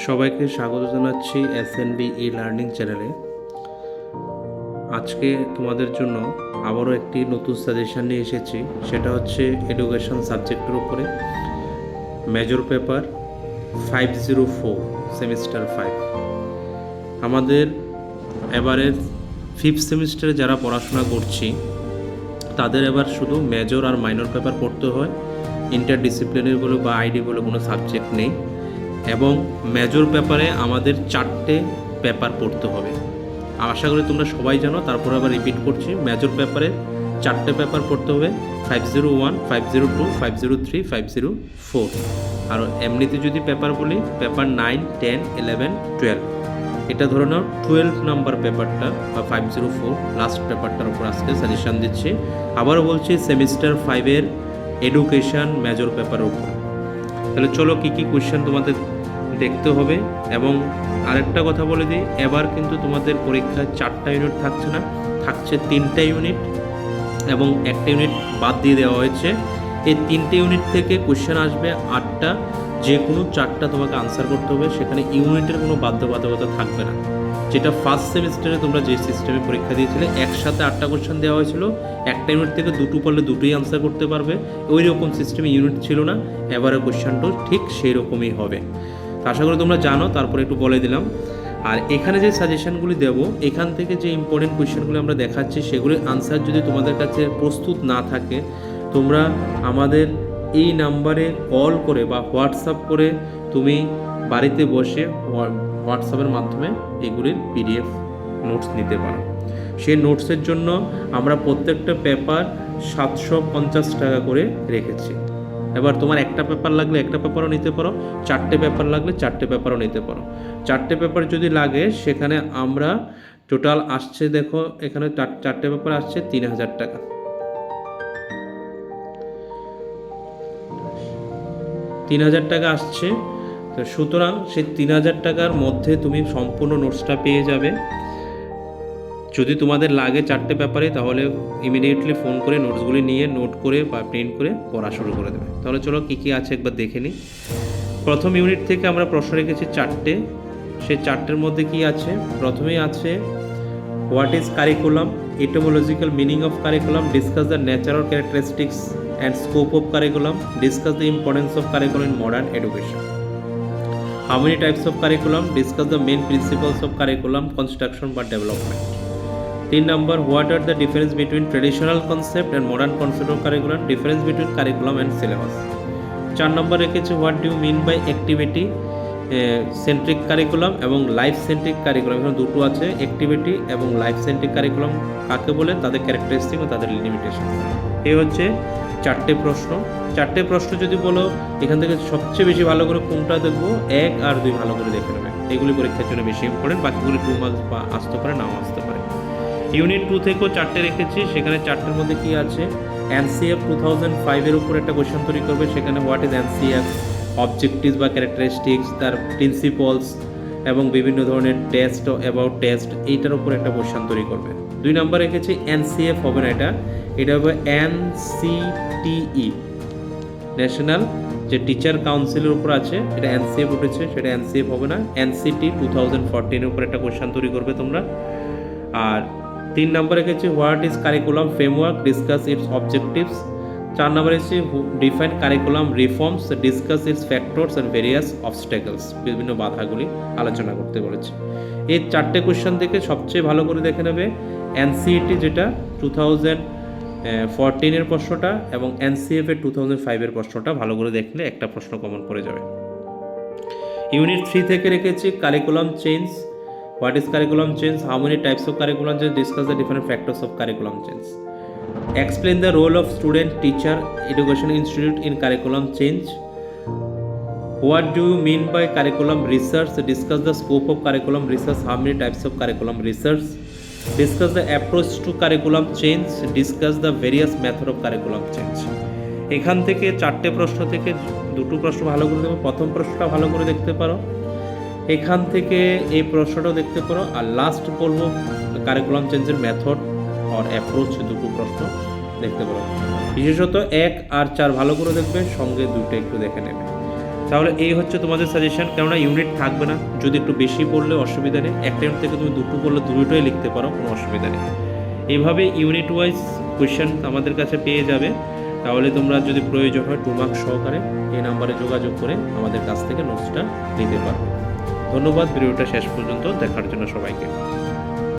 সবাইকে স্বাগত জানাচ্ছি এসএনবি ই লার্নিং চ্যানেলে। আজকে তোমাদের জন্য আবারও একটি নতুন সাজেশন নিয়ে এসেছি। সেটা হচ্ছে এডুকেশন সাবজেক্টের উপরে মেজর পেপার 504 সেমিস্টার 5। আমাদের এবারে 5th সেমিস্টারে যারা পড়াশোনা করছি তাদের এবার শুধু মেজর আর মাইনর পেপার পড়তে হয়। ইন্টারডিসিপ্লিনারি বলে বা আইডি বলে কোনো সাবজেক্ট নেই। এবং মেজর পেপারে আমাদের 4টে পেপার পড়তে হবে। আশা করি তোমরা সবাই জানো, তারপরে আবার রিপিট করছি। মেজর পেপারে 4টে পেপার পড়তে হবে, 501, 502, 503, 504। আর এমনিতে যদি পেপার বলি, পেপার 9, 10, 11, 12। এটা ধরে নাও 12 নাম্বার পেপারটা বা 504 লাস্ট পেপারটার উপর আজকে সাজেশান দিচ্ছি। আবারও বলছি সেমিস্টার 5-এর এডুকেশন মেজর পেপারের উপর। তাহলে চলো কী কী কোয়েশ্চেন তোমাদের দেখতে হবে। এবং আরেকটা কথা বলে দিই, এবার কিন্তু তোমাদের পরীক্ষায় 4টা ইউনিট থাকছে না, থাকছে 3টে ইউনিট এবং একটা ইউনিট বাদ দিয়ে দেওয়া হয়েছে। এই 3টে ইউনিট থেকে কোয়েশ্চেন আসবে 8টা, যে কোনো 4টা তোমাকে আনসার করতে হবে। সেখানে ইউনিটের কোনো বাধ্যবাধকতা থাকবে না। যেটা ফার্স্ট সেমিস্টারে তোমরা যে সিস্টেমে পরীক্ষা দিয়েছিলে, একসাথে 8টা কোয়েশ্চেন দেওয়া হয়েছিল, একটা ইউনিট থেকে দুটো পড়লে দুটোই আনসার করতে পারবে। ওই রকম সিস্টেমে ইউনিট ছিল না। এবারে কোয়েশ্চেনটাও ঠিক সেই রকমই হবে। আশা করি তোমরা জানো, তারপরে একটু বলে দিলাম। আর এখানে যে সাজেশনগুলি দেব, এখান থেকে যে ইম্পর্টেন্ট কোয়েশ্চেনগুলি আমরা দেখাচ্ছি, সেগুলির আনসার যদি তোমাদের কাছে প্রস্তুত না থাকে, তোমরা আমাদের এই নাম্বারে কল করে বা হোয়াটসঅ্যাপ করে তুমি বাড়িতে বসে হোয়াটসঅ্যাপের মাধ্যমে এগুলির পিডিএফ নোটস নিতে পারো। সেই নোটসের জন্য আমরা প্রত্যেকটা পেপার 750 টাকা করে রেখেছি। এবার তোমার একটা পেপার লাগলে একটা পেপারও নিতে পারো, 4টে পেপার লাগলে 4টে পেপারও নিতে পারো। 4টে পেপার যদি লাগে, সেখানে আমরা টোটাল আসছে, দেখো এখানে 4টে পেপার আসছে 3000 টাকা। 3000 টাকা আসছে। তো সুতরাং সেই 3000 টাকার মধ্যে তুমি সম্পূর্ণ নোটসটা পেয়ে যাবে। যদি তোমাদের লাগে 4টে পেপারে, তাহলে ইমিডিয়েটলি ফোন করে নোটসগুলি নিয়ে নোট করে বা প্রিন্ট করে পড়া শুরু করে দেবে। তাহলে চলো কী কী আছে একবার দেখে নিই। প্রথম ইউনিট থেকে আমরা প্রশ্ন রেখেছি 4টে। সেই 4টের মধ্যে কি আছে? প্রথমেই আছে what is curriculum, etymological meaning of curriculum, discuss the natural characteristics and scope of curriculum, discuss the importance of curriculum in modern education. How many types of curriculum? Discuss the main principles of curriculum construction বা development. 3 number, what are the difference between traditional concept and modern concept of curriculum? Difference between curriculum and syllabus. 4 number রেখেছে what do you mean by activity centric curriculum এবং life centric curriculum. এখানে দুটো আছে, activity এবং life centric curriculum কাকে বলে, তাদের characteristic ও তাদের লিমিটেশন। এই হচ্ছে 4টে প্রশ্ন। 4টে প্রশ্ন যদি বলো এখান থেকে সবচেয়ে বেশি ভালো করে কোনটা দেখবো, 1 আর 2 ভালো করে দেখে নেবে। এগুলি পরীক্ষার জন্য বেশি ইম্পর্টেন্ট, বাকিগুলি 2 মার্কস বা আসতে পারে, নাও আসতে পারে। ইউনিট 2 থেকেও 4টে রেখেছি। সেখানে 4টের মধ্যে কি আছে, এনসিএফ 2005-এর উপর একটা কোয়েশ্চেন তৈরি করবে। সেখানে হোয়াট ইজ এনসিএফ, অবজেক্টিভস বা ক্যারেক্টারিস্টিক্স, তার প্রিন্সিপলস এবং বিভিন্ন ধরনের টেস্ট, অ্যাবাউট টেস্ট, এইটার উপর একটা কোয়েশ্চেন তৈরি করবে। 2 নাম্বার রেখেছি এনসিএফ হবে না, এটা হবে এনসিটিই, ন্যাশনাল যে টিচার কাউন্সিলের উপর আছে, এটা এনসিএফ উঠেছে, সেটা এনসিএফ হবে না। এনসিটি 2014-এর উপর একটা কোয়েশ্চেন তৈরি করবে তোমরা। আর 3 নাম্বার রেখেছি what is curriculum framework, discuss its objectives. 4 number রেখেছি define curriculum reforms, discuss its factors and various obstacles, বিভিন্ন বাধাগুলি আলোচনা করতে বলেছে। এই 4টে কোয়েশ্চেন থেকে সবচেয়ে ভালো করে দেখে নেবে এনসিইটি যেটা 2014-এর প্রশ্নটা এবং এনসিএফ-এর 2005-এর প্রশ্নটা ভালো করে দেখলে একটা প্রশ্ন কমন পড়ে যাবে। ইউনিট 3 থেকে রেখেছি curriculum change, what is curriculum change, how many types of curriculum change, discuss the different factors of curriculum change, explain the role of student teacher education institute in curriculum change, what do you mean by curriculum research, discuss the scope of curriculum research, how many types of curriculum research, discuss the approach to curriculum change, discuss the various method of curriculum change। এখান থেকে 4টে প্রশ্ন থেকে 2টো প্রশ্ন ভালো করে দেবো। প্রথম প্রশ্নটা ভালো করে দেখতে পারো, এখান থেকে এই প্রশ্নটাও দেখতে পারো। আর লাস্ট বলবো কারিকুলাম চেঞ্জের মেথড আর অ্যাপ্রোচ, 2টো প্রশ্ন দেখতে পারো। বিশেষত 1 আর 4 ভালো করে দেখবে, সঙ্গে 2টো একটু দেখে নেবে। তাহলে এই হচ্ছে তোমাদের সাজেশন, কেননা ইউনিট থাকবে না, যদি একটু বেশি পড়লে অসুবিধা নেই, একটা ইউনিট থেকে তুমি দুটো পড়লে দুটোই লিখতে পারো, কোনো অসুবিধা নেই। এইভাবে ইউনিট ওয়াইজ কোয়েশ্চেন আমাদের কাছে পেয়ে যাবে। তাহলে তোমরা যদি প্রয়োজন হয় 2 মার্কস সহকারে এই নাম্বারে যোগাযোগ করে আমাদের কাছ থেকে নোটসটা নিতে পারো। ধন্যবাদ ভিডিওটা শেষ পর্যন্ত দেখার জন্য সবাইকে।